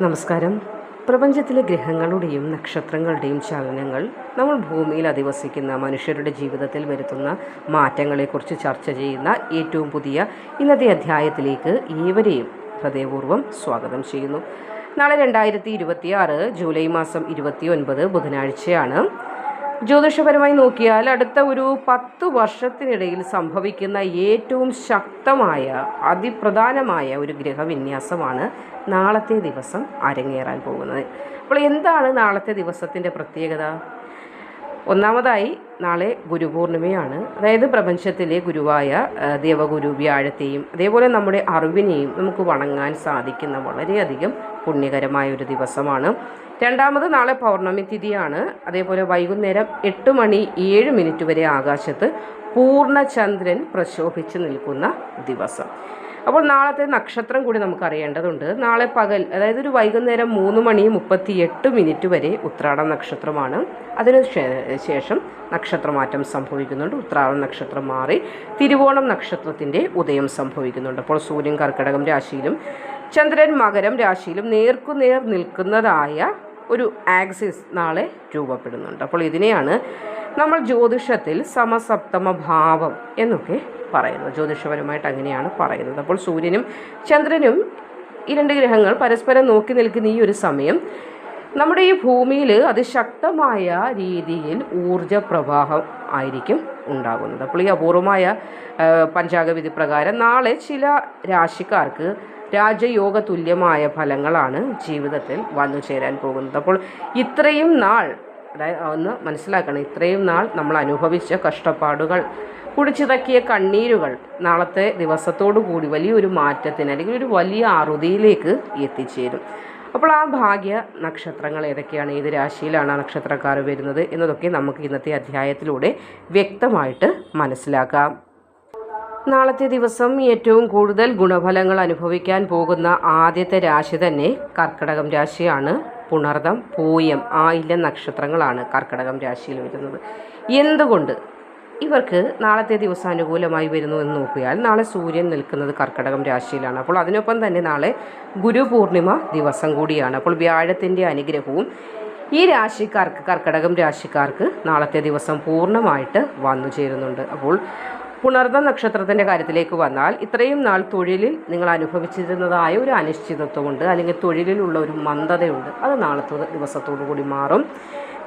നമസ്കാരം. പ്രപഞ്ചത്തിലെ ഗ്രഹങ്ങളുടെയും നക്ഷത്രങ്ങളുടെയും ചലനങ്ങൾ നമ്മൾ ഭൂമിയിൽ അധിവസിക്കുന്ന മനുഷ്യരുടെ ജീവിതത്തിൽ വരുത്തുന്ന മാറ്റങ്ങളെക്കുറിച്ച് ചർച്ച ചെയ്യുന്ന ഏറ്റവും പുതിയ ഇന്നത്തെ അധ്യായത്തിലേക്ക് ഏവരെയും ഹൃദയപൂർവ്വം സ്വാഗതം ചെയ്യുന്നു. നാളെ 2026 ജൂലൈ മാസം 29 ബുധനാഴ്ചയാണ്. ജ്യോതിഷപരമായി നോക്കിയാൽ അടുത്ത ഒരു 10 വർഷത്തിനിടയിൽ സംഭവിക്കുന്ന ഏറ്റവും ശക്തമായ അതിപ്രധാനമായ ഒരു ഗ്രഹവിന്യാസമാണ് നാളത്തെ ദിവസം അരങ്ങേറാൻ പോകുന്നത്. അപ്പോൾ എന്താണ് നാളത്തെ ദിവസത്തിൻ്റെ പ്രത്യേകത? ഒന്നാമതായി നാളെ ഗുരുപൂർണിമയാണ്. അതായത് പ്രപഞ്ചത്തിലെ ഗുരുവായ ദേവഗുരു വ്യാഴത്തെയും അതേപോലെ നമ്മുടെ അറിവിനെയും നമുക്ക് വണങ്ങാൻ സാധിക്കുന്ന വളരെയധികം പുണ്യകരമായ ഒരു ദിവസമാണ്. രണ്ടാമത് നാളെ പൗർണമി തിഥിയാണ്. അതേപോലെ വൈകുന്നേരം 8:07 വരെ ആകാശത്ത് പൂർണ്ണചന്ദ്രൻ പ്രശോഭിച്ച് നിൽക്കുന്ന ദിവസം. അപ്പോൾ നാളത്തെ നക്ഷത്രം കൂടി നമുക്ക് അറിയേണ്ടതുണ്ട്. നാളെ പകൽ, അതായത് ഒരു വൈകുന്നേരം 3:38 വരെ ഉത്രാടം നക്ഷത്രമാണ്. അതിനു ശേഷം നക്ഷത്രമാറ്റം സംഭവിക്കുന്നുണ്ട്. ഉത്രാടം നക്ഷത്രം മാറി തിരുവോണം നക്ഷത്രത്തിൻ്റെ ഉദയം സംഭവിക്കുന്നുണ്ട്. അപ്പോൾ സൂര്യൻ കർക്കിടകം രാശിയിലും ചന്ദ്രൻ മകരം രാശിയിലും നേർക്കുനേർ നിൽക്കുന്നതായ ഒരു ആക്സിസ് നാളെ രൂപപ്പെടുന്നുണ്ട്. അപ്പോൾ ഇതിനെയാണ് നമ്മൾ ജ്യോതിഷത്തിൽ സമസപ്തമ ഭാവം എന്നൊക്കെ പറയുന്നത്. ജ്യോതിഷപരമായിട്ട് അങ്ങനെയാണ് പറയുന്നത്. അപ്പോൾ സൂര്യനും ചന്ദ്രനും ഈ രണ്ട് ഗ്രഹങ്ങൾ പരസ്പരം നോക്കി നിൽക്കുന്ന ഈ ഒരു സമയം നമ്മുടെ ഈ ഭൂമിയിൽ അതിശക്തമായ രീതിയിൽ ഊർജ പ്രവാഹം ആയിരിക്കും ഉണ്ടാകുന്നത്. അപ്പോൾ ഈ അപൂർവമായ പഞ്ചാംഗവിധി പ്രകാരം നാളെ ചില രാശിക്കാർക്ക് രാജയോഗ തുല്യമായ ഫലങ്ങളാണ് ജീവിതത്തിൽ വന്നു ചേരാൻ പോകുന്നത്. അപ്പോൾ ഇത്രയും നാൾ, അതായത് ഒന്ന് മനസ്സിലാക്കണം, ഇത്രയും നാൾ നമ്മൾ അനുഭവിച്ച കഷ്ടപ്പാടുകൾ, കുടിച്ചിറക്കിയ കണ്ണീരുകൾ നാളത്തെ ദിവസത്തോടു കൂടി വലിയൊരു മാറ്റത്തിന് അല്ലെങ്കിൽ ഒരു വലിയ അറുതിയിലേക്ക് എത്തിച്ചേരും. അപ്പോൾ ആ ഭാഗ്യ നക്ഷത്രങ്ങൾ ഏതൊക്കെയാണ്, ഏത് രാശിയിലാണ് ആ നക്ഷത്രക്കാർ വരുന്നത് എന്നതൊക്കെ നമുക്ക് ഇന്നത്തെ അധ്യായത്തിലൂടെ വ്യക്തമായിട്ട് മനസ്സിലാക്കാം. നാളത്തെ ദിവസം ഏറ്റവും കൂടുതൽ ഗുണഫലങ്ങൾ അനുഭവിക്കാൻ പോകുന്ന ആദ്യത്തെ രാശി തന്നെ കർക്കിടകം രാശിയാണ്. പുണർദം, പൂയം, ആയില്യം നക്ഷത്രങ്ങളാണ് കർക്കിടകം രാശിയിൽ വരുന്നത്. എന്തുകൊണ്ട് ഇവർക്ക് നാളത്തെ ദിവസം അനുകൂലമായി വരുന്നു എന്ന് നോക്കിയാൽ നാളെ സൂര്യൻ നിൽക്കുന്നത് കർക്കിടകം രാശിയിലാണ്. അപ്പോൾ അതിനൊപ്പം തന്നെ നാളെ ഗുരുപൂർണിമ ദിവസം കൂടിയാണ്. അപ്പോൾ വ്യാഴത്തിൻ്റെ അനുഗ്രഹവും ഈ രാശിക്കാർക്ക്, കർക്കിടകം രാശിക്കാർക്ക് നാളത്തെ ദിവസം പൂർണ്ണമായിട്ട് വന്നു ചേരുന്നുണ്ട്. അപ്പോൾ പുണർദ നക്ഷത്രത്തിൻ്റെ കാര്യത്തിലേക്ക് വന്നാൽ ഇത്രയും നാൾ തൊഴിലിൽ നിങ്ങൾ അനുഭവിച്ചിരുന്നതായ ഒരു അനിശ്ചിതത്വമുണ്ട്, അല്ലെങ്കിൽ തൊഴിലിലുള്ള ഒരു മന്ദതയുണ്ട്. അത് നാളത്തെ ദിവസത്തോടു കൂടി മാറും.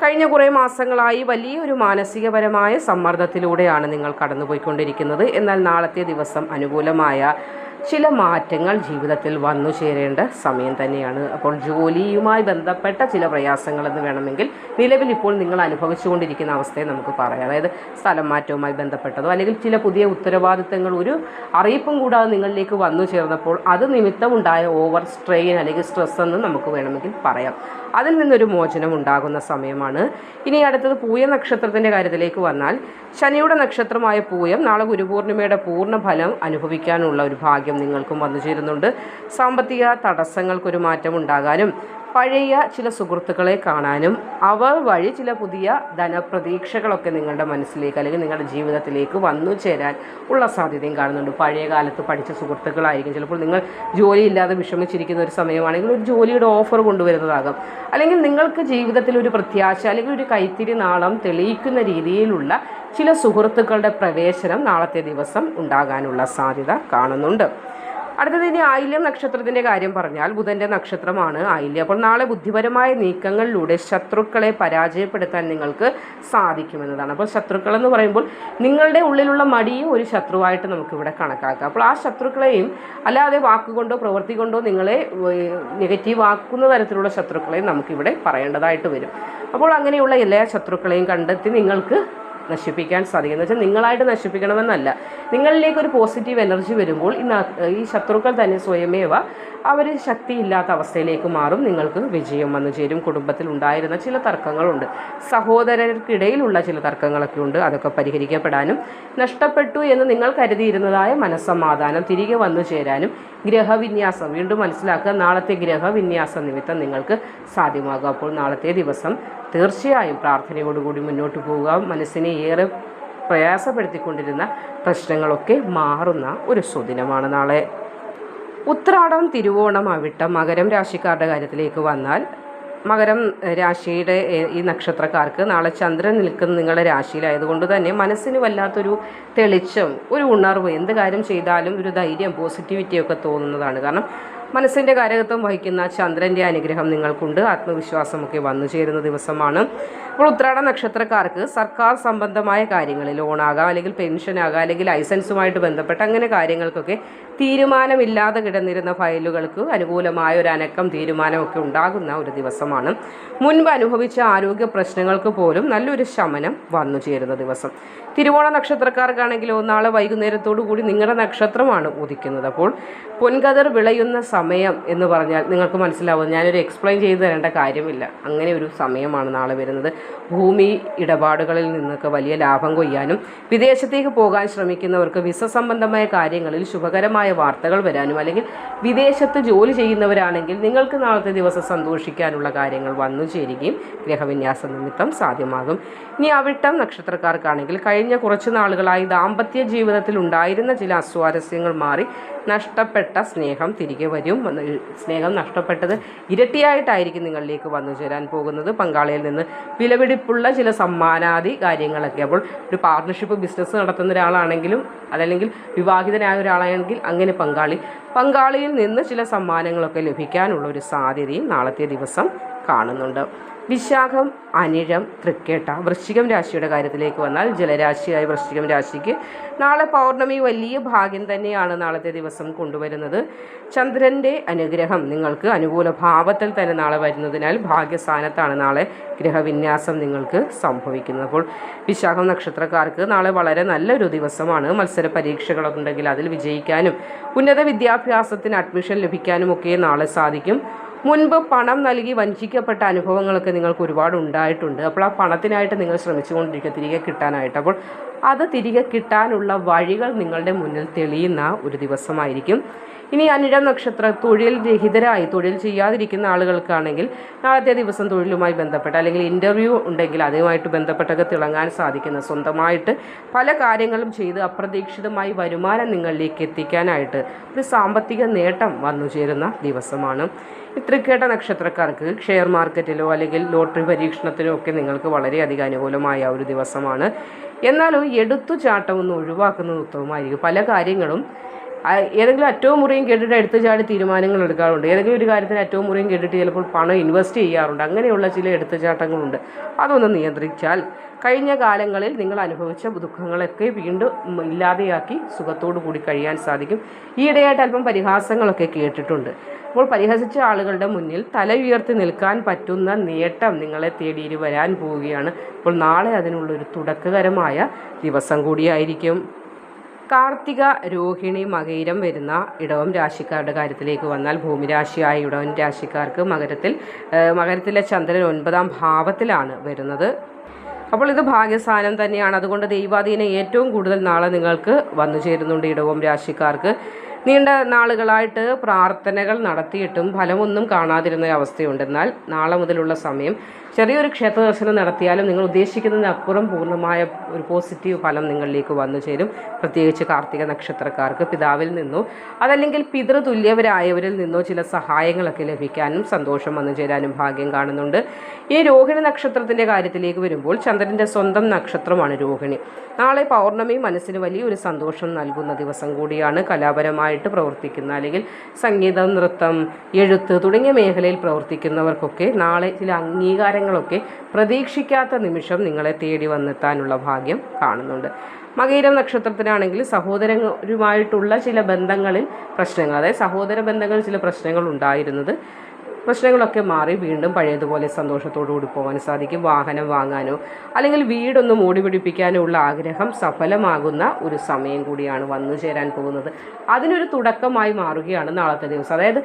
കഴിഞ്ഞ കുറേ മാസങ്ങളായി വലിയൊരു മാനസികപരമായ സമ്മർദ്ദത്തിലൂടെയാണ് നിങ്ങൾ കടന്നുപോയിക്കൊണ്ടിരിക്കുന്നത്. എന്നാൽ നാളത്തെ ദിവസം അനുകൂലമായ ചില മാറ്റങ്ങൾ ജീവിതത്തിൽ വന്നു ചേരേണ്ട സമയം തന്നെയാണ്. അപ്പോൾ ജോലിയുമായി ബന്ധപ്പെട്ട ചില പ്രയാസങ്ങളെന്ന് വേണമെങ്കിൽ നിലവിൽ ഇപ്പോൾ നിങ്ങൾ അനുഭവിച്ചുകൊണ്ടിരിക്കുന്ന അവസ്ഥയെ നമുക്ക് പറയാം. അതായത് സ്ഥലം മാറ്റവുമായി ബന്ധപ്പെട്ടതോ അല്ലെങ്കിൽ ചില പുതിയ ഉത്തരവാദിത്തങ്ങൾ ഒരു അറിയിപ്പും കൂടാതെ നിങ്ങളിലേക്ക് വന്നു ചേർന്നപ്പോൾ അത് നിമിത്തമുണ്ടായ ഓവർ സ്ട്രെയിൻ അല്ലെങ്കിൽ സ്ട്രെസ് എന്ന് നമുക്ക് വേണമെങ്കിൽ പറയാം. അതിൽ നിന്നൊരു മോചനം ഉണ്ടാകുന്ന സമയമാണ്. ഇനി അടുത്തത് പൂയ നക്ഷത്രത്തിൻ്റെ കാര്യത്തിലേക്ക് വന്നാൽ ശനിയുടെ നക്ഷത്രമായ പൂയം നാളെ ഗുരുപൂർണിമയുടെ പൂർണ്ണ ഫലം അനുഭവിക്കാനുള്ള ഒരു ഭാഗ്യം നിങ്ങൾക്കും വന്നു ചേരുന്നുണ്ട്. സാമ്പത്തിക തടസ്സങ്ങൾക്കൊരു മാറ്റം ഉണ്ടാകാനും പഴയ ചില സുഹൃത്തുക്കളെ കാണാനും അവർ വഴി ചില പുതിയ ധനപ്രതീക്ഷകളൊക്കെ നിങ്ങളുടെ മനസ്സിലേക്ക് അല്ലെങ്കിൽ നിങ്ങളുടെ ജീവിതത്തിലേക്ക് വന്നു ചേരാൻ ഉള്ള സാധ്യതയും കാണുന്നുണ്ട്. പഴയ കാലത്ത് പഠിച്ച സുഹൃത്തുക്കളായിരിക്കും. ചിലപ്പോൾ നിങ്ങൾ ജോലിയില്ലാതെ വിഷമിച്ചിരിക്കുന്ന ഒരു സമയമാണെങ്കിൽ ഒരു ജോലിയുടെ ഓഫർ കൊണ്ടുവരുന്നതാകാം. അല്ലെങ്കിൽ നിങ്ങൾക്ക് ജീവിതത്തിൽ ഒരു പ്രത്യാശ അല്ലെങ്കിൽ ഒരു കൈത്തിരി നാളം തെളിയിക്കുന്ന രീതിയിലുള്ള ചില സുഹൃത്തുക്കളുടെ പ്രവേശനം നാളത്തെ ദിവസം ഉണ്ടാകാനുള്ള സാധ്യത കാണുന്നുണ്ട്. അടുത്തത് ഇനി ആയില്യം നക്ഷത്രത്തിൻ്റെ കാര്യം പറഞ്ഞാൽ ബുധൻ്റെ നക്ഷത്രമാണ് ആയില്യം. അപ്പോൾ നാളെ ബുദ്ധിപരമായ നീക്കങ്ങളിലൂടെ ശത്രുക്കളെ പരാജയപ്പെടുത്താൻ നിങ്ങൾക്ക് സാധിക്കുമെന്നതാണ്. അപ്പോൾ ശത്രുക്കൾ എന്ന് പറയുമ്പോൾ നിങ്ങളുടെ ഉള്ളിലുള്ള മടിയും ഒരു ശത്രുവായിട്ട് നമുക്കിവിടെ കണക്കാക്കാം. അപ്പോൾ ആ ശത്രുക്കളെയും അല്ലാതെ വാക്കുകൊണ്ടോ പ്രവൃത്തി കൊണ്ടോ നിങ്ങളെ നെഗറ്റീവ് ആക്കുന്ന തരത്തിലുള്ള ശത്രുക്കളെയും നമുക്കിവിടെ പറയേണ്ടതായിട്ട് വരും. അപ്പോൾ അങ്ങനെയുള്ള എല്ലാ ശത്രുക്കളെയും കണ്ടെത്തി നിങ്ങൾക്ക് നശിപ്പിക്കാൻ സാധിക്കും. എന്ന് വെച്ചാൽ നിങ്ങളായിട്ട് നശിപ്പിക്കണമെന്നല്ല, നിങ്ങളിലേക്കൊരു പോസിറ്റീവ് എനർജി വരുമ്പോൾ ഈ ശത്രുക്കൾ തന്നെ സ്വയമേവ അവർ ശക്തിയില്ലാത്ത അവസ്ഥയിലേക്ക് മാറും. നിങ്ങൾക്ക് വിജയം വന്നു ചേരും. കുടുംബത്തിൽ ഉണ്ടായിരുന്ന ചില തർക്കങ്ങളുണ്ട്, സഹോദരർക്കിടയിലുള്ള ചില തർക്കങ്ങളൊക്കെ ഉണ്ട്. അതൊക്കെ പരിഹരിക്കപ്പെടാനും നഷ്ടപ്പെട്ടു എന്ന് നിങ്ങൾ കരുതിയിരുന്നതായ മനസ്സമാധാനം തിരികെ വന്നു ചേരാനും ഗ്രഹവിന്യാസം വീണ്ടും മനസ്സിലാക്കുക, നാളത്തെ ഗ്രഹവിന്യാസ നിമിത്തം നിങ്ങൾക്ക് സാധ്യമാകും. അപ്പോൾ നാളത്തെ ദിവസം തീർച്ചയായും പ്രാർത്ഥനയോടുകൂടി മുന്നോട്ട് പോവുക. മനസ്സിനെ ഏറെ പ്രയാസപ്പെടുത്തിക്കൊണ്ടിരുന്ന പ്രശ്നങ്ങളൊക്കെ മാറുന്ന ഒരു സുദിനമാണ് നാളെ. ഉത്രാടം, തിരുവോണം, അവിട്ടം, മകരം രാശിക്കാരുടെ കാര്യത്തിലേക്ക് വന്നാൽ മകരം രാശിയുടെ ഈ നക്ഷത്രക്കാർക്ക് നാളെ ചന്ദ്രൻ നിൽക്കുന്ന നിങ്ങളുടെ രാശിയിലായതുകൊണ്ട് തന്നെ മനസ്സിന് വല്ലാത്തൊരു തെളിച്ചം, ഒരു ഉണർവ്, എന്ത് കാര്യം ചെയ്താലും ഒരു ധൈര്യം, പോസിറ്റിവിറ്റിയൊക്കെ തോന്നുന്നതാണ്. കാരണം മനസ്സിൻ്റെ കാരകത്വം വഹിക്കുന്ന ചന്ദ്രൻ്റെ അനുഗ്രഹം നിങ്ങൾക്കുണ്ട്. ആത്മവിശ്വാസമൊക്കെ വന്നു ചേരുന്ന ദിവസമാണ്. അപ്പോൾ ഉത്രാട നക്ഷത്രക്കാർക്ക് സർക്കാർ സംബന്ധമായ കാര്യങ്ങളിൽ ലോണാകാം, അല്ലെങ്കിൽ പെൻഷനാകാം, അല്ലെങ്കിൽ ലൈസൻസുമായിട്ട് ബന്ധപ്പെട്ട അങ്ങനെ കാര്യങ്ങൾക്കൊക്കെ തീരുമാനമില്ലാതെ കിടന്നിരുന്ന ഫയലുകൾക്ക് അനുകൂലമായ ഒരു അനക്കം, തീരുമാനമൊക്കെ ഉണ്ടാകുന്ന ഒരു ദിവസമാണ്. മുൻപ് അനുഭവിച്ച ആരോഗ്യ പ്രശ്നങ്ങൾക്ക് പോലും നല്ലൊരു ശമനം വന്നു ചേരുന്ന ദിവസം. തിരുവോണ നക്ഷത്രക്കാർക്കാണെങ്കിലോ നാളെ വൈകുന്നേരത്തോടു കൂടി നിങ്ങളുടെ നക്ഷത്രമാണ് ഉദിക്കുന്നത്. അപ്പോൾ പൊൻകതിർ വിളയുന്ന സമയം എന്ന് പറഞ്ഞാൽ നിങ്ങൾക്ക് മനസ്സിലാവും, ഞാനൊരു എക്സ്പ്ലെയിൻ ചെയ്തു തരേണ്ട കാര്യമില്ല. അങ്ങനെ ഒരു സമയമാണ് നാളെ വരുന്നത്. ഭൂമി ഇടപാടുകളിൽ നിന്നൊക്കെ വലിയ ലാഭം കൊയ്യാനും വിദേശത്തേക്ക് പോകാൻ ശ്രമിക്കുന്നവർക്ക് വിസ സംബന്ധമായ കാര്യങ്ങളിൽ ശുഭകരമായ വാർത്തകൾ വരാനും, അല്ലെങ്കിൽ വിദേശത്ത് ജോലി ചെയ്യുന്നവരാണെങ്കിൽ നിങ്ങൾക്ക് നാളത്തെ ദിവസം സന്തോഷിക്കാനുള്ള കാര്യങ്ങൾ വന്നു ചേരുകയും ഗ്രഹവിന്യാസ നിമിത്തം സാധ്യമാകും. ഇനി അവിട്ടം നക്ഷത്രക്കാർക്കാണെങ്കിൽ കഴിഞ്ഞ കുറച്ച് നാളുകളായി ദാമ്പത്യ ജീവിതത്തിൽ ഉണ്ടായിരുന്ന ചില അസ്വാരസ്യങ്ങൾ മാറി നഷ്ടപ്പെട്ട സ്നേഹം തിരികെ വരും. സ്നേഹം നഷ്ടപ്പെട്ടത് ഇരട്ടിയായിട്ടായിരിക്കും നിങ്ങളിലേക്ക് വന്നു ചേരാൻ പോകുന്നത്. പങ്കാളിയിൽ നിന്ന് വിലപിടിപ്പുള്ള ചില സമ്മാനാദി കാര്യങ്ങളൊക്കെ. അപ്പോൾ ഒരു പാർട്ട്ണർഷിപ്പ് ബിസിനസ് നടത്തുന്ന ഒരാളാണെങ്കിലും അതല്ലെങ്കിൽ വിവാഹിതനായ ഒരാളാണെങ്കിൽ അങ്ങനെ പങ്കാളിയിൽ നിന്ന് ചില സമ്മാനങ്ങളൊക്കെ ലഭിക്കാനുള്ള ഒരു സാധ്യതയും നാളത്തെ ദിവസം കാണുന്നുണ്ട്. വിശാഖം, അനിഴം, തൃക്കേട്ട, വൃശ്ചികം രാശിയുടെ കാര്യത്തിലേക്ക് വന്നാൽ ജലരാശിയായ വൃശ്ചികം രാശിക്ക് നാളെ പൗർണമി വലിയ ഭാഗ്യം തന്നെയാണ് നാളത്തെ ദിവസം കൊണ്ടുവരുന്നത്. ചന്ദ്രൻ്റെ അനുഗ്രഹം നിങ്ങൾക്ക് അനുകൂല ഭാവത്തിൽ തന്നെ നാളെ വരുന്നതിനാൽ ഭാഗ്യസ്ഥാനത്താണ് നാളെ ഗ്രഹവിന്യാസം നിങ്ങൾക്ക് സംഭവിക്കുന്നത്. അപ്പോൾ വിശാഖം നക്ഷത്രക്കാർക്ക് നാളെ വളരെ നല്ലൊരു ദിവസമാണ്. മത്സര പരീക്ഷകളൊക്കെ ഉണ്ടെങ്കിൽ അതിൽ വിജയിക്കാനും ഉന്നത വിദ്യാഭ്യാസത്തിന് അഡ്മിഷൻ ലഭിക്കാനും ഒക്കെ നാളെ സാധിക്കും. മുൻപ് പണം നൽകി വഞ്ചിക്കപ്പെട്ട അനുഭവങ്ങളൊക്കെ നിങ്ങൾക്ക് ഒരുപാട് ഉണ്ടായിട്ടുണ്ട്. അപ്പോൾ ആ പണത്തിനായിട്ട് നിങ്ങൾ ശ്രമിച്ചുകൊണ്ടിരിക്കുക തിരികെ കിട്ടാനായിട്ട്. അപ്പോൾ അത് തിരികെ കിട്ടാനുള്ള വഴികൾ നിങ്ങളുടെ മുന്നിൽ തെളിയുന്ന ഒരു ദിവസമായിരിക്കും. ഇനി അനിഴം നക്ഷത്ര തൊഴിൽ രഹിതരായി തൊഴിൽ ചെയ്യാതിരിക്കുന്ന ആളുകൾക്കാണെങ്കിൽ നാളത്തെ ദിവസം തൊഴിലുമായി ബന്ധപ്പെട്ട അല്ലെങ്കിൽ ഇൻ്റർവ്യൂ ഉണ്ടെങ്കിൽ അതുമായിട്ട് ബന്ധപ്പെട്ടൊക്കെ തിളങ്ങാൻ സാധിക്കുന്ന, സ്വന്തമായിട്ട് പല കാര്യങ്ങളും ചെയ്ത് അപ്രതീക്ഷിതമായി വരുമാനം നിങ്ങളിലേക്ക് എത്തിക്കാനായിട്ട് ഒരു സാമ്പത്തിക നേട്ടം വന്നു ചേരുന്ന ദിവസമാണ്. തൃക്കേട്ട നക്ഷത്രക്കാർക്ക് ഷെയർ മാർക്കറ്റിലോ അല്ലെങ്കിൽ ലോട്ടറി പരീക്ഷണത്തിലോ ഒക്കെ നിങ്ങൾക്ക് വളരെയധികം അനുകൂലമായ ഒരു ദിവസമാണ്. എന്നാലും എടുത്തുചാട്ടം ഒന്ന് ഒഴിവാക്കുന്നത് ഉത്തമമായിരിക്കും. പല കാര്യങ്ങളും ഏതെങ്കിലും അറ്റവും മുറിയും കേട്ടിട്ട് എടുത്തു ചാടി തീരുമാനങ്ങൾ എടുക്കാറുണ്ട്. ഏതെങ്കിലും ഒരു കാര്യത്തിന് അറ്റവും മുറിയും കേട്ടിട്ട് ചിലപ്പോൾ പണം ഇൻവെസ്റ്റ് ചെയ്യാറുണ്ട്. അങ്ങനെയുള്ള ചില എടുത്തുചാട്ടങ്ങളുണ്ട്. അതൊന്ന് നിയന്ത്രിച്ചാൽ കഴിഞ്ഞ കാലങ്ങളിൽ നിങ്ങൾ അനുഭവിച്ച ദുഃഖങ്ങളൊക്കെ വീണ്ടും ഇല്ലാതെയാക്കി സുഖത്തോടു കൂടി കഴിയാൻ സാധിക്കും. ഈയിടെയായിട്ട് അല്പം പരിഹാസങ്ങളൊക്കെ കേട്ടിട്ടുണ്ട്. അപ്പോൾ പരിഹസിച്ച ആളുകളുടെ മുന്നിൽ തല ഉയർത്തി നിൽക്കാൻ പറ്റുന്ന നേട്ടം നിങ്ങളെ തേടി വരാൻ പോവുകയാണ്. അപ്പോൾ നാളെ അതിനുള്ളൊരു തുടക്കകരമായ ദിവസം കൂടിയായിരിക്കും. കാർത്തിക, രോഹിണി, മകയിരം വരുന്ന ഇടവം രാശിക്കാരുടെ കാര്യത്തിലേക്ക് വന്നാൽ ഭൂമിരാശിയായ ഇടവം രാശിക്കാർക്ക് മകരത്തിലെ ചന്ദ്രൻ 9ാം ഭാവത്തിലാണ് വരുന്നത്. അപ്പോൾ ഇത് ഭാഗ്യസ്ഥാനം തന്നെയാണ്. അതുകൊണ്ട് ദൈവാധീനം ഏറ്റവും കൂടുതൽ നാളെ നിങ്ങൾക്ക് വന്നു ചേരുന്നുണ്ട് ഇടവം രാശിക്കാർക്ക്. നീണ്ട നാളുകളായിട്ട് പ്രാർത്ഥനകൾ നടത്തിയിട്ടും ഫലമൊന്നും കാണാതിരുന്ന അവസ്ഥയുണ്ട്. എന്നാൽ നാളെ മുതലുള്ള സമയം ചെറിയൊരു ക്ഷേത്ര ദർശനം നടത്തിയാലും നിങ്ങൾ ഉദ്ദേശിക്കുന്നതിനപ്പുറം പൂർണ്ണമായ ഒരു പോസിറ്റീവ് ഫലം നിങ്ങളിലേക്ക് വന്നു ചേരും. പ്രത്യേകിച്ച് കാർത്തിക നക്ഷത്രക്കാർക്ക് പിതാവിൽ നിന്നോ അതല്ലെങ്കിൽ പിതൃതുല്യവരായവരിൽ നിന്നോ ചില സഹായങ്ങളൊക്കെ ലഭിക്കാനും സന്തോഷം വന്നു ചേരാനും ഭാഗ്യം കാണുന്നുണ്ട്. ഈ രോഹിണി നക്ഷത്രത്തിൻ്റെ കാര്യത്തിലേക്ക് വരുമ്പോൾ ചന്ദ്രൻ്റെ സ്വന്തം നക്ഷത്രമാണ് രോഹിണി. നാളെ പൗർണമി മനസ്സിന് വലിയൊരു സന്തോഷം നൽകുന്ന ദിവസം കൂടിയാണ്. കലാപരമായിട്ട് പ്രവർത്തിക്കുന്ന അല്ലെങ്കിൽ സംഗീതം, നൃത്തം, എഴുത്ത് തുടങ്ങിയ മേഖലയിൽ പ്രവർത്തിക്കുന്നവർക്കൊക്കെ നാളെ ചില അംഗീകാരങ്ങളൊക്കെ പ്രതീക്ഷിക്കാത്ത നിമിഷം നിങ്ങളെ തേടി വന്നെത്താനുള്ള ഭാഗ്യം കാണുന്നുണ്ട്. മകയിരം നക്ഷത്രത്തിനാണെങ്കിൽ സഹോദരരുമായിട്ടുള്ള ചില ബന്ധങ്ങളിൽ പ്രശ്നങ്ങൾ, അതായത് സഹോദര ബന്ധങ്ങളിൽ ചില പ്രശ്നങ്ങൾ ഉണ്ടായിരുന്നത് പ്രശ്നങ്ങളൊക്കെ മാറി വീണ്ടും പഴയതുപോലെ സന്തോഷത്തോടു കൂടി പോകാൻ സാധിക്കും. വാഹനം വാങ്ങാനോ അല്ലെങ്കിൽ വീടൊന്ന് മൂടി പിടിപ്പിക്കാനോ ഉള്ള ആഗ്രഹം സഫലമാകുന്ന ഒരു സമയം കൂടിയാണ് വന്നു ചേരാൻ പോകുന്നത്. അതിനൊരു തുടക്കമായി മാറുകയാണ് നാളത്തെ ദിവസം. അതായത്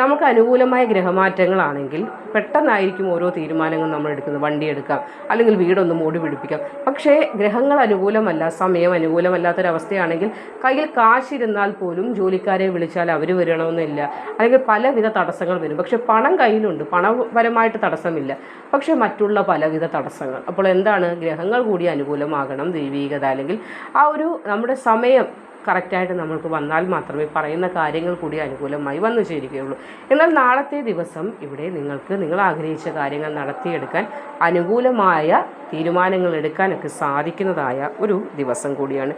നമുക്ക് അനുകൂലമായ ഗ്രഹമാറ്റങ്ങളാണെങ്കിൽ പെട്ടെന്നായിരിക്കും ഓരോ തീരുമാനങ്ങളും നമ്മൾ എടുക്കുന്നത്. വണ്ടി എടുക്കാം, അല്ലെങ്കിൽ വീടൊന്ന് മൂടി പിടിപ്പിക്കാം. പക്ഷേ ഗ്രഹങ്ങൾ അനുകൂലമല്ല, സമയം അനുകൂലമല്ലാത്തൊരവസ്ഥയാണെങ്കിൽ കയ്യിൽ കാശിരുന്നാൽ പോലും ജോലിക്കാരെ വിളിച്ചാൽ അവർ വരണമെന്നില്ല, അല്ലെങ്കിൽ പലവിധ തടസ്സങ്ങൾ വരും. പക്ഷെ പണം കയ്യിലുണ്ട്, പണപരമായിട്ട് തടസ്സമില്ല, പക്ഷെ മറ്റുള്ള പലവിധ തടസ്സങ്ങൾ. അപ്പോൾ എന്താണ്, ഗ്രഹങ്ങൾ കൂടി അനുകൂലമാകണം, ദൈവീകത അല്ലെങ്കിൽ ആ ഒരു നമ്മുടെ സമയം കറക്റ്റായിട്ട് നമ്മൾക്ക് വന്നാൽ മാത്രമേ പറയുന്ന കാര്യങ്ങൾ കൂടി അനുകൂലമായി വന്നു ചേരുകയുള്ളൂ. എന്നാൽ നാളത്തെ ദിവസം ഇവിടെ നിങ്ങൾക്ക് നിങ്ങൾ ആഗ്രഹിച്ച കാര്യങ്ങൾ നടത്തിയെടുക്കാൻ അനുകൂലമായ തീരുമാനങ്ങൾ എടുക്കാനൊക്കെ സാധിക്കുന്നതായ ഒരു ദിവസം കൂടിയാണ്.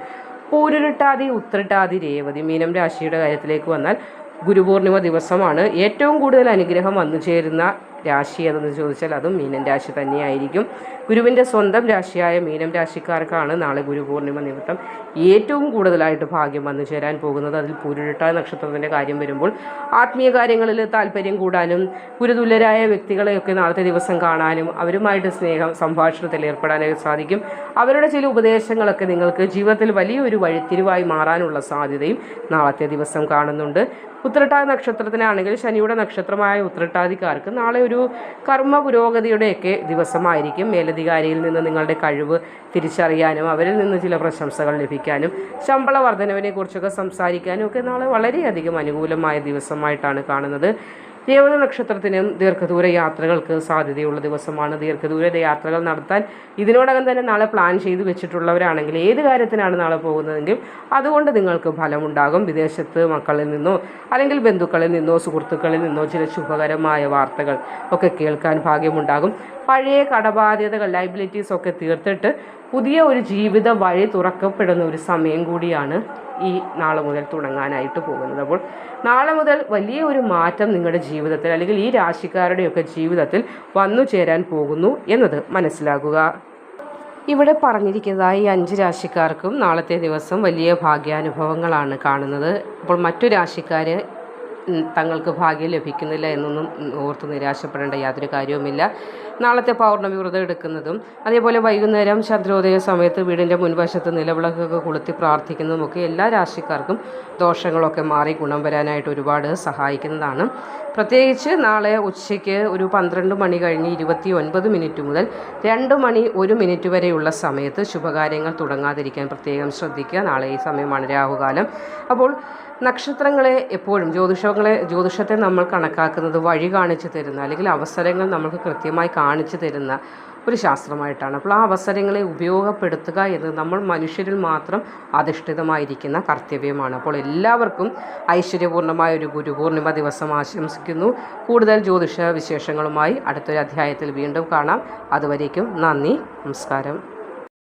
പൂരുരുട്ടാതി, ഉത്രട്ടാതി, രേവതി മീനം രാശിയുടെ കാര്യത്തിലേക്ക് വന്നാൽ ഗുരുപൂർണിമ ദിവസമാണ്. ഏറ്റവും കൂടുതൽ അനുഗ്രഹം വന്നു ചേരുന്ന രാശി ഏതെന്ന് ചോദിച്ചാൽ അതും മീനം രാശി തന്നെയായിരിക്കും. ഗുരുവിൻ്റെ സ്വന്തം രാശിയായ മീനം രാശിക്കാർക്കാണ് നാളെ ഗുരുപൂർണിമ നിമിത്തം ഏറ്റവും കൂടുതലായിട്ട് ഭാഗ്യം വന്നു ചേരാൻ പോകുന്നത്. അതിൽ പൂരുരുട്ടാതി നക്ഷത്രത്തിൻ്റെ കാര്യം വരുമ്പോൾ ആത്മീയ കാര്യങ്ങളിൽ താല്പര്യം കൂടാനും ഗുരുതുല്യരായ വ്യക്തികളെയൊക്കെ നാളത്തെ ദിവസം കാണാനും അവരുമായിട്ട് സംഭാഷണത്തിൽ ഏർപ്പെടാനൊക്കെ സാധിക്കും. അവരുടെ ചില ഉപദേശങ്ങളൊക്കെ നിങ്ങൾക്ക് ജീവിതത്തിൽ വലിയൊരു വഴിത്തിരിവായി മാറാനുള്ള സാധ്യതയും നാളത്തെ ദിവസം കാണുന്നുണ്ട്. ഉത്രട്ടാതി നക്ഷത്രത്തിനാണെങ്കിൽ ശനിയുടെ നക്ഷത്രമായ ഉത്രട്ടാതിക്കാർക്ക് നാളെ ഒരു കർമ്മ പുരോഗതിയുടെയൊക്കെ ദിവസമായിരിക്കും. മേലധികാരിയിൽ നിന്ന് നിങ്ങളുടെ കഴിവ് തിരിച്ചറിയാനും അവരിൽ നിന്ന് ചില പ്രശംസകൾ ലഭിക്കാനും ശമ്പള വർധനവിനെ കുറിച്ചൊക്കെ സംസാരിക്കാനും ഒക്കെ നാളെ വളരെയധികം അനുകൂലമായ ദിവസമായിട്ടാണ് കാണുന്നത്. രേവതി നക്ഷത്രത്തിനും ദീർഘദൂര യാത്രകൾക്ക് സാധ്യതയുള്ള ദിവസമാണ്. ദീർഘദൂര യാത്രകൾ നടത്താൻ ഇതിനോടകം തന്നെ നാളെ പ്ലാൻ ചെയ്ത് വെച്ചിട്ടുള്ളവരാണെങ്കിൽ ഏത് കാര്യത്തിനാണ് നാളെ പോകുന്നതെങ്കിൽ അതുകൊണ്ട് നിങ്ങൾക്ക് ഫലമുണ്ടാകും. വിദേശത്ത് മക്കളിൽ നിന്നോ അല്ലെങ്കിൽ ബന്ധുക്കളിൽ നിന്നോ സുഹൃത്തുക്കളിൽ നിന്നോ ചില ശുഭകരമായ വാർത്തകൾ ഒക്കെ കേൾക്കാൻ ഭാഗ്യമുണ്ടാകും. പഴയ കടബാധ്യതകൾ ലൈബിലിറ്റീസ് ഒക്കെ തീർത്തിട്ട് പുതിയ ഒരു ജീവിത വഴി തുറക്കപ്പെടുന്ന ഒരു സമയം കൂടിയാണ് ഈ നാളെ മുതൽ തുടങ്ങാനായിട്ട് പോകുന്നത്. അപ്പോൾ നാളെ മുതൽ വലിയ ഒരു മാറ്റം നിങ്ങളുടെ ജീവിതത്തിൽ അല്ലെങ്കിൽ ഈ രാശിക്കാരുടെയൊക്കെ ജീവിതത്തിൽ വന്നു ചേരാൻ പോകുന്നു എന്നത് മനസ്സിലാക്കുക. ഇവിടെ പറഞ്ഞിരിക്കുന്നതായി 5 രാശിക്കാർക്കും നാളത്തെ ദിവസം വലിയ ഭാഗ്യാനുഭവങ്ങളാണ് കാണുന്നത്. അപ്പോൾ മറ്റു രാശിക്കാർ തങ്ങൾക്ക് ഭാഗ്യം ലഭിക്കുന്നില്ല എന്നൊന്നും ഓർത്ത് നിരാശപ്പെടേണ്ട യാതൊരു കാര്യവുമില്ല. നാളത്തെ പൗർണമി വ്രതം എടുക്കുന്നതും അതേപോലെ വൈകുന്നേരം ചന്ദ്രോദയ സമയത്ത് വീടിൻ്റെ മുൻവശത്ത് നിലവിളക്കൊക്കെ കൊളുത്തി പ്രാർത്ഥിക്കുന്നതുമൊക്കെ എല്ലാ രാശിക്കാർക്കും ദോഷങ്ങളൊക്കെ മാറി ഗുണം വരാനായിട്ട് ഒരുപാട് സഹായിക്കുന്നതാണ്. പ്രത്യേകിച്ച് നാളെ ഉച്ചയ്ക്ക് ഒരു 12 മണി കഴിഞ്ഞ് 29 മിനിറ്റ് മുതൽ 2 മണി 1 മിനിറ്റ് വരെയുള്ള സമയത്ത് ശുഭകാര്യങ്ങൾ തുടങ്ങാതിരിക്കാൻ പ്രത്യേകം ശ്രദ്ധിക്കുക. നാളെ ഈ സമയമാണ് രാഹുകാലം. അപ്പോൾ നക്ഷത്രങ്ങളെ എപ്പോഴും ജ്യോതിഷത്തെ നമ്മൾ കണക്കാക്കുന്നത് വഴി കാണിച്ചു തരുന്ന അല്ലെങ്കിൽ അവസരങ്ങൾ നമുക്ക് കൃത്യമായി കാണിച്ചു തരുന്ന ഒരു ശാസ്ത്രമായിട്ടാണ്. അപ്പോൾ ആ അവസരങ്ങളെ ഉപയോഗപ്പെടുത്തുക എന്നത് നമ്മൾ മനുഷ്യരിൽ മാത്രം അധിഷ്ഠിതമായിരിക്കുന്ന കർത്തവ്യമാണ്. അപ്പോൾ എല്ലാവർക്കും ഐശ്വര്യപൂർണ്ണമായ ഒരു ഗുരുപൂർണിമ ദിവസം ആശംസിക്കുന്നു. കൂടുതൽ ജ്യോതിഷ വിശേഷങ്ങളുമായി അടുത്തൊരു അധ്യായത്തിൽ വീണ്ടും കാണാം. അതുവരേക്കും നന്ദി, നമസ്കാരം.